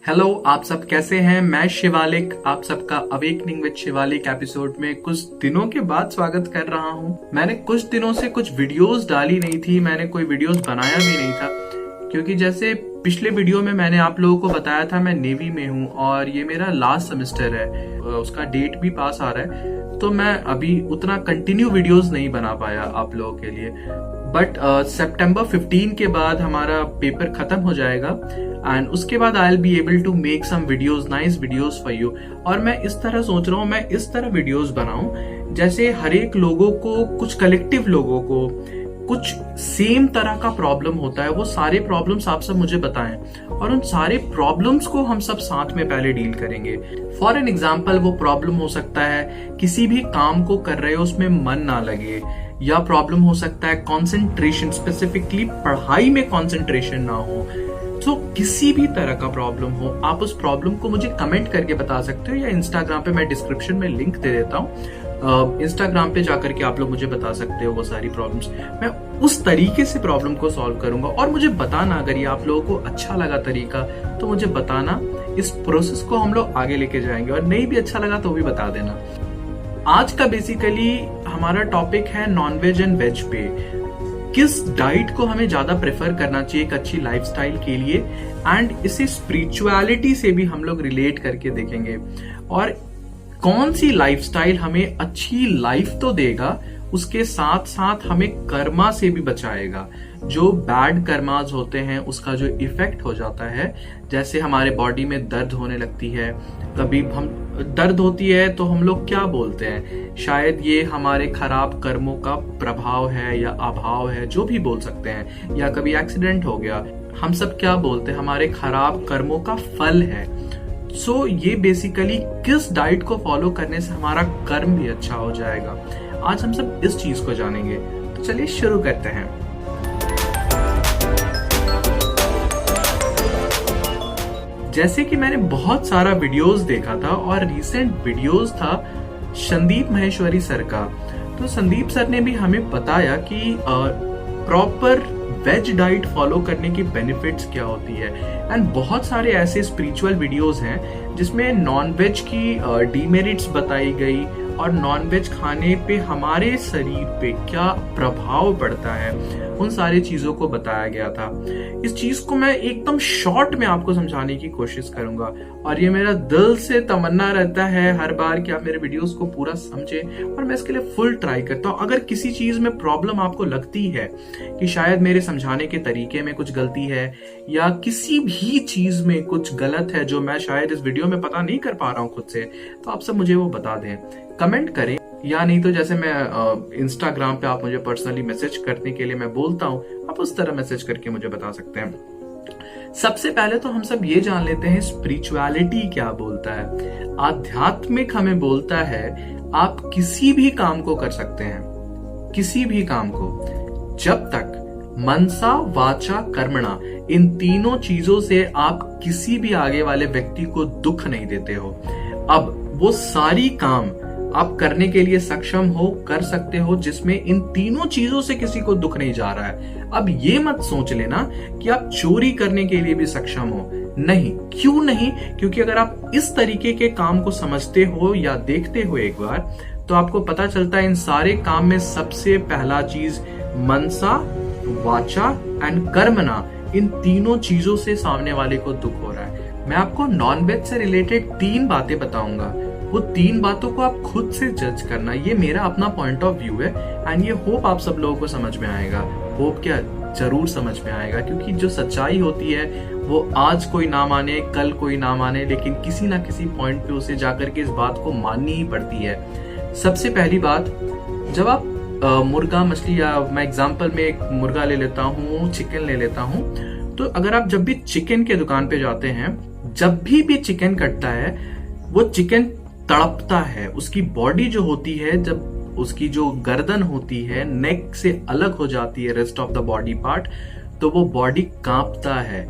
Hello, आप सब कैसे हैं। मैं शिवालिक आप सबका अवेकनिंग विद शिवालिक एपिसोड में कुछ दिनों के बाद स्वागत कर रहा हूं। मैंने कुछ दिनों से कुछ वीडियोस डाली नहीं थी, मैंने कोई वीडियोस बनाया भी नहीं था, क्योंकि जैसे पिछले वीडियो में मैंने आप लोगों को बताया था मैं नेवी में हूं और ये मेरा लास्ट सेमेस्टर है, उसका डेट भी पास आ रहा है, तो मैं अभी उतना कंटिन्यू वीडियोस नहीं बना पाया आप लोगों के लिए। बट सितंबर 15 के बाद हमारा पेपर खत्म हो जाएगा एंड उसके बाद I will be able to make some videos, nice videos for you. और मैं इस तरह सोच रहा हूँ, मैं इस तरह वीडियोस बनाऊं जैसे हर एक लोगों को, कुछ कलेक्टिव लोगों को कुछ सेम तरह का प्रॉब्लम होता है, वो सारे प्रॉब्लम्स आप सब मुझे बताएं और उन सारे प्रॉब्लम्स को हम सब साथ में पहले डील करेंगे। फॉर एन एग्जाम्पल, वो प्रॉब्लम हो सकता है किसी भी काम को कर रहे हो उसमें मन ना लगे, या प्रॉब्लम हो सकता है कंसंट्रेशन, स्पेसिफिकली पढ़ाई में कंसंट्रेशन ना हो। तो किसी भी तरह का प्रॉब्लम हो, आप उस प्रॉब्लम को मुझे कमेंट करके बता सकते हो, या इंस्टाग्राम पे मैं डिस्क्रिप्शन में लिंक दे देता हूँ, इंस्टाग्राम पे जाकर के आप लोग मुझे बता सकते हो वो सारी प्रॉब्लम्स। मैं उस तरीके से प्रॉब्लम को सॉल्व करूंगा और मुझे बताना, अगर ये आप लोगों को अच्छा लगा तरीका तो मुझे बताना, इस प्रोसेस को हम लोग आगे लेके जाएंगे, और नहीं भी अच्छा लगा तो भी बता देना। आज का बेसिकली हमारा टॉपिक है नॉनवेज एंड वेज पे। किस डाइट को हमें ज्यादा प्रेफर करना चाहिए एक अच्छी लाइफस्टाइल के लिए, एंड इसे स्पिरिचुअलिटी से भी हम लोग रिलेट करके देखेंगे, और कौन सी लाइफस्टाइल हमें अच्छी लाइफ तो देगा, उसके साथ साथ हमें कर्मा से भी बचाएगा। जो बैड कर्मास होते हैं उसका जो इफेक्ट हो जाता है, जैसे हमारे बॉडी में दर्द होने लगती है, कभी हम दर्द होती है तो हम लोग क्या बोलते हैं, शायद ये हमारे खराब कर्मों का प्रभाव है या अभाव है, जो भी बोल सकते हैं, या कभी एक्सीडेंट हो गया, हम सब क्या बोलते हैं, हमारे खराब कर्मों का फल है। सो ये बेसिकली किस डाइट को फॉलो करने से हमारा कर्म भी अच्छा हो जाएगा, आज हम सब इस चीज को जानेंगे। तो चलिए शुरू करते हैं। जैसे कि मैंने बहुत सारा वीडियोस देखा था, और रिसेंट वीडियोस था संदीप माहेश्वरी सर का, तो संदीप सर ने भी हमें बताया कि प्रॉपर वेज डाइट फॉलो करने की बेनिफिट्स क्या होती है। एंड बहुत सारे ऐसे स्पिरिचुअल वीडियोस हैं जिसमें नॉन वेज की डीमेरिट्स बताई गई, और नॉनवेज खाने पे हमारे शरीर पे क्या प्रभाव पड़ता है, उन सारी चीजों को बताया गया था। इस चीज को मैं एकदम शॉर्ट में आपको समझाने की कोशिश करूंगा, और ये मेरा दिल से तमन्ना रहता है हर बार कि आप मेरे वीडियोस को पूरा समझें, और मैं इसके लिए फुल ट्राई करता हूँ। अगर किसी चीज में प्रॉब्लम आपको लगती है कि शायद मेरे समझाने के तरीके में कुछ गलती है, या किसी भी चीज में कुछ गलत है जो मैं शायद इस वीडियो में पता नहीं कर पा रहा हूँ खुद से, तो आप सब मुझे वो बता दें, कमेंट करें, या नहीं तो जैसे मैं इंस्टाग्राम पे आप मुझे पर्सनली मैसेज करने के लिए मैं बोलता हूं, आप उस तरह मैसेज करके मुझे बता सकते हैं। सबसे पहले तो हम सब ये जान लेते हैं स्पिरिचुअलिटी क्या बोलता है। आध्यात्मिक हमें बोलता है आप किसी भी काम को कर सकते हैं, किसी भी काम को, जब तक मनसा वाचा कर्मणा, इन तीनों चीजों से आप किसी भी आगे वाले व्यक्ति को दुख नहीं देते हो। अब वो सारी काम आप करने के लिए सक्षम हो, कर सकते हो, जिसमें इन तीनों चीजों से किसी को दुख नहीं जा रहा है। अब ये मत सोच लेना कि आप चोरी करने के लिए भी सक्षम हो, नहीं। क्यों नहीं? क्योंकि अगर आप इस तरीके के काम को समझते हो या देखते हो एक बार, तो आपको पता चलता है इन सारे काम में सबसे पहला चीज मनसा वाचा एंड कर्मणा, इन तीनों चीजों से सामने वाले को दुख हो रहा है। मैं आपको नॉनवेज से रिलेटेड 3 बातें बताऊंगा, वो 3 बातों को आप खुद से जज करना। ये मेरा अपना पॉइंट ऑफ व्यू है, एंड ये होप आप सब लोगों को समझ में आएगा। होप क्या, जरूर समझ में आएगा, क्योंकि जो सच्चाई होती है वो आज कोई ना माने, कल कोई ना माने, लेकिन किसी ना किसी पॉइंट पे उसे जाकर के इस बात को माननी ही पड़ती है। सबसे पहली बात, जब आप मुर्गा मछली, या मैं एग्जाम्पल में एक मुर्गा ले लेता हूँ, चिकन ले लेता हूँ, तो अगर आप जब भी चिकन के दुकान पे जाते हैं, जब भी चिकन कटता है, वो चिकन तड़पता है, उसकी बॉडी जो होती है, जब उसकी जो गर्दन होती है नेक से अलग हो जाती है rest of the body part, तो वो बॉडी कांपता है,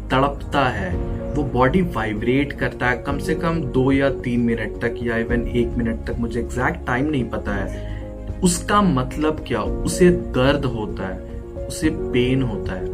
तड़पता है, वो बॉडी वाइब्रेट करता है कम से कम 2 या 3 मिनट तक, या इवन 1 मिनट तक, मुझे एग्जैक्ट टाइम नहीं पता है। उसका मतलब क्या, उसे दर्द होता है, उसे पेन होता है।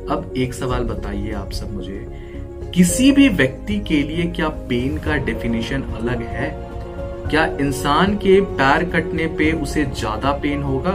अब एक सवाल बताइए आप सब मुझे, किसी भी व्यक्ति के लिए क्या पेन का डेफिनेशन अलग है? क्या इंसान के पैर कटने पे उसे ज्यादा पेन होगा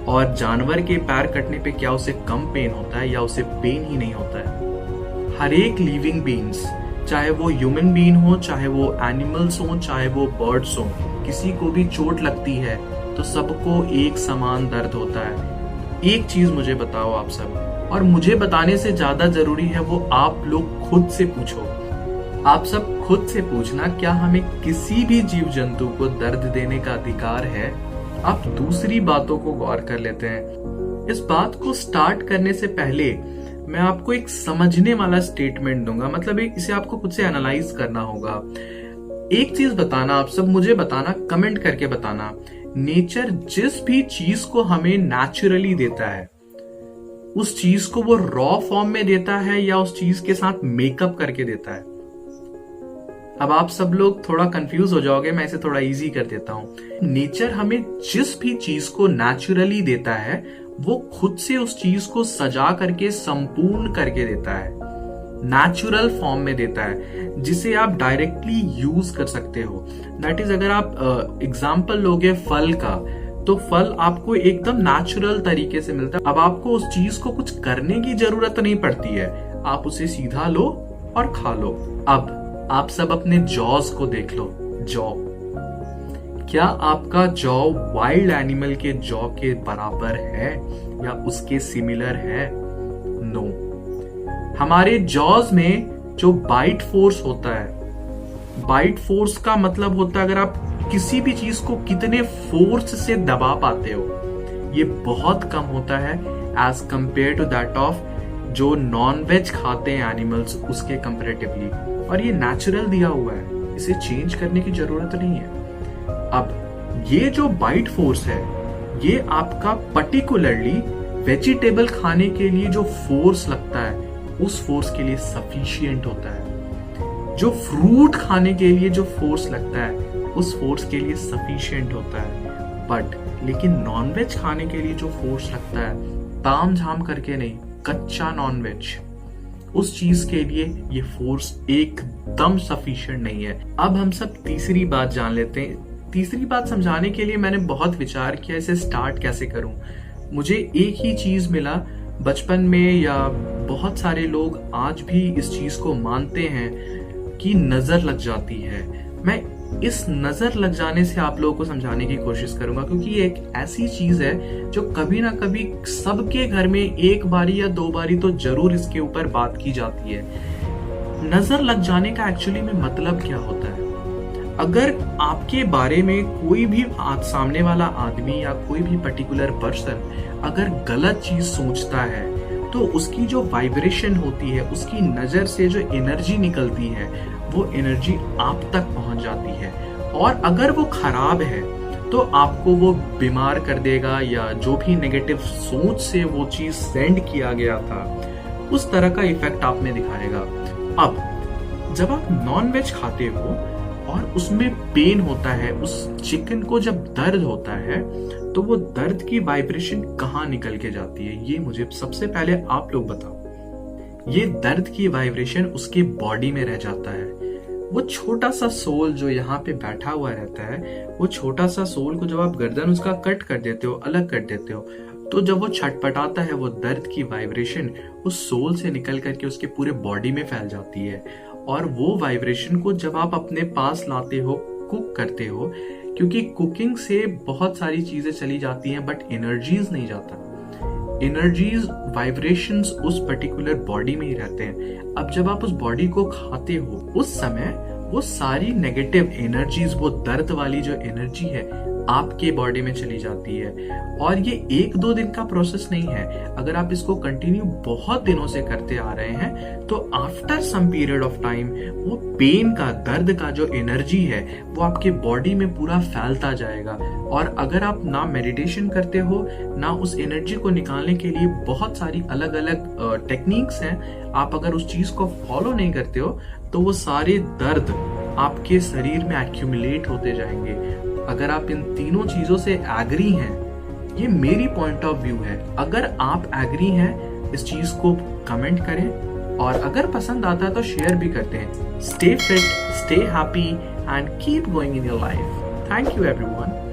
और जानवर के पैर कटने पे क्या उसे कम पेन होता है या उसे पेन ही नहीं होता है? हर एक लिविंग बीइंग्स, चाहे वो ह्यूमन बीइंग हो, चाहे वो एनिमल्स हो, चाहे वो बर्ड्स हो, किसी को भी चोट लगती है तो सबको एक समान दर्द होता है। एक चीज मुझे बताओ आप सब, और मुझे बताने से ज्यादा जरूरी है वो आप लोग खुद से पूछो। आप सब खुद से पूछना, क्या हमें किसी भी जीव जंतु को दर्द देने का अधिकार है? अब दूसरी बातों को गौर कर लेते हैं। इस बात को स्टार्ट करने से पहले मैं आपको एक समझने वाला स्टेटमेंट दूंगा, मतलब इसे आपको खुद से एनालाइज करना होगा। एक चीज बताना, आप सब मुझे बताना, कमेंट करके बताना, नेचर जिस भी चीज को हमें नेचुरली देता है, उस चीज को वो रॉ फॉर्म में देता है या उस चीज के साथ मेकअप करके देता है? अब आप सब लोग थोड़ा कंफ्यूज हो जाओगे, मैं इसे थोड़ा इजी कर देता हूं। नेचर हमें जिस भी चीज को नेचुरली देता है वो खुद से उस चीज को सजा करके संपूर्ण करके देता है, नेचुरल फॉर्म में देता है, जिसे आप डायरेक्टली यूज कर सकते हो। दैट इज, अगर आप एग्जाम्पल लोगे फल का, तो फल आपको एकदम नेचुरल तरीके से मिलता है। अब आपको उस चीज को कुछ करने की जरूरत नहीं पड़ती है, आप उसे सीधा लो और खा लो। अब आप सब अपने जॉज को देख लो। जॉ, क्या आपका जॉ वाइल्ड एनिमल के जॉ के बराबर है या उसके सिमिलर है? नो। हमारे जॉज में जो बाइट फोर्स होता है, बाइट फोर्स का मतलब होता है अगर आप किसी भी चीज को कितने फोर्स से दबा पाते हो, ये बहुत कम होता है as compared to that of जो नॉन वेज खाते हैं एनिमल्स उसके कंपेरेटिवली। और ये नेचुरल दिया हुआ है, इसे चेंज करने की जरूरत नहीं है। अब ये जो बाइट फोर्स है, ये आपका पर्टिकुलरली वेजिटेबल खाने के लिए जो फोर्स लगता है उस फोर्स के लिए सफिशिएंट होता है। जो फ्रूट खाने के लिए जो फोर्स लगता है उस फोर्स के लिए सफिशिएंट होता है। बट लेकिन नॉनवेज खाने के लिए जो फोर्स लगता है, ताम झाम करके नहीं, कच्चा नॉनवेज, उस चीज के लिए ये फोर्स एकदम सफिशिएंट नहीं है। अब हम सब तीसरी बात जान लेते हैं। तीसरी बात समझाने के लिए मैंने बहुत विचार किया, इसे स्टार्ट कैसे करूं। मुझे एक ही चीज मिला बचपन में, या बहुत सारे लोग आज भी इस चीज को मानते हैं कि नजर लग जाती है। मैं इस नजर लग जाने से आप लोगों को समझाने की कोशिश करूंगा, क्योंकि ये एक ऐसी चीज है जो कभी ना कभी सबके घर में एक बारी या दो बारी तो जरूर इसके ऊपर बात की जाती है। नजर लग जाने का एक्चुअली में मतलब क्या होता है? अगर आपके बारे में कोई भी सामने वाला आदमी या कोई भी पर्टिकुलर पर्सन अगर गलत चीज सोचता है, तो उसकी जो वाइब्रेशन होती है, उसकी नजर से जो एनर्जी निकलती है, वो एनर्जी आप तक पहुंच जाती है। और अगर वो खराब है तो आपको वो बीमार कर देगा, या जो भी नेगेटिव सोच से वो चीज सेंड किया गया था उस तरह का इफेक्ट आप में दिखाएगा। अब जब आप नॉन वेज खाते हो और उसमें पेन होता है, उस चिकन को जब दर्द होता है, तो वो दर्द की वाइब्रेशन कहाँ निकल के जाती है, ये मुझे सबसे पहले आप लोग बताओ। ये दर्द की वाइब्रेशन उसके बॉडी में रह जाता है। वो छोटा सा सोल जो यहाँ पे बैठा हुआ रहता है, वो छोटा सा सोल को जब आप गर्दन उसका कट कर देते हो, अलग कर देते हो, तो जब वो छटपटाता है, वो दर्द की वाइब्रेशन उस सोल से निकल करके उसके पूरे बॉडी में फैल जाती है। और वो वाइब्रेशन को जब आप अपने पास लाते हो, कुक करते हो, क्योंकि कुकिंग से बहुत सारी चीजें चली जाती हैं बट एनर्जीज नहीं जाता। एनर्जीज, वाइब्रेशंस उस पर्टिकुलर बॉडी में ही रहते हैं। अब जब आप उस बॉडी को खाते हो, उस समय वो सारी नेगेटिव एनर्जीज, वो दर्द वाली जो एनर्जी है, आपके बॉडी में चली जाती है। और ये एक दो दिन का प्रोसेस नहीं है। अगर आप इसको कंटिन्यू बहुत दिनों से करते आ रहे हैं, तो after some period of time वो पेन का, दर्द का जो एनर्जी है, वो आपके बॉडी में पूरा फैलता जाएगा। और अगर आप ना मेडिटेशन करते हो, ना उस एनर्जी को निकालने के लिए बहुत सारी अलग अलग टेक्निक्स हैं, आप अगर उस चीज को फॉलो नहीं करते हो, तो वो सारे दर्द आपके शरीर में एक्यूमुलेट होते जाएंगे। अगर आप इन तीनों चीजों से एग्री हैं, ये मेरी पॉइंट ऑफ व्यू है, अगर आप एग्री हैं, इस चीज को कमेंट करें और अगर पसंद आता है तो शेयर भी करते हैं। Stay fit, stay happy and keep going in your life. Thank you everyone.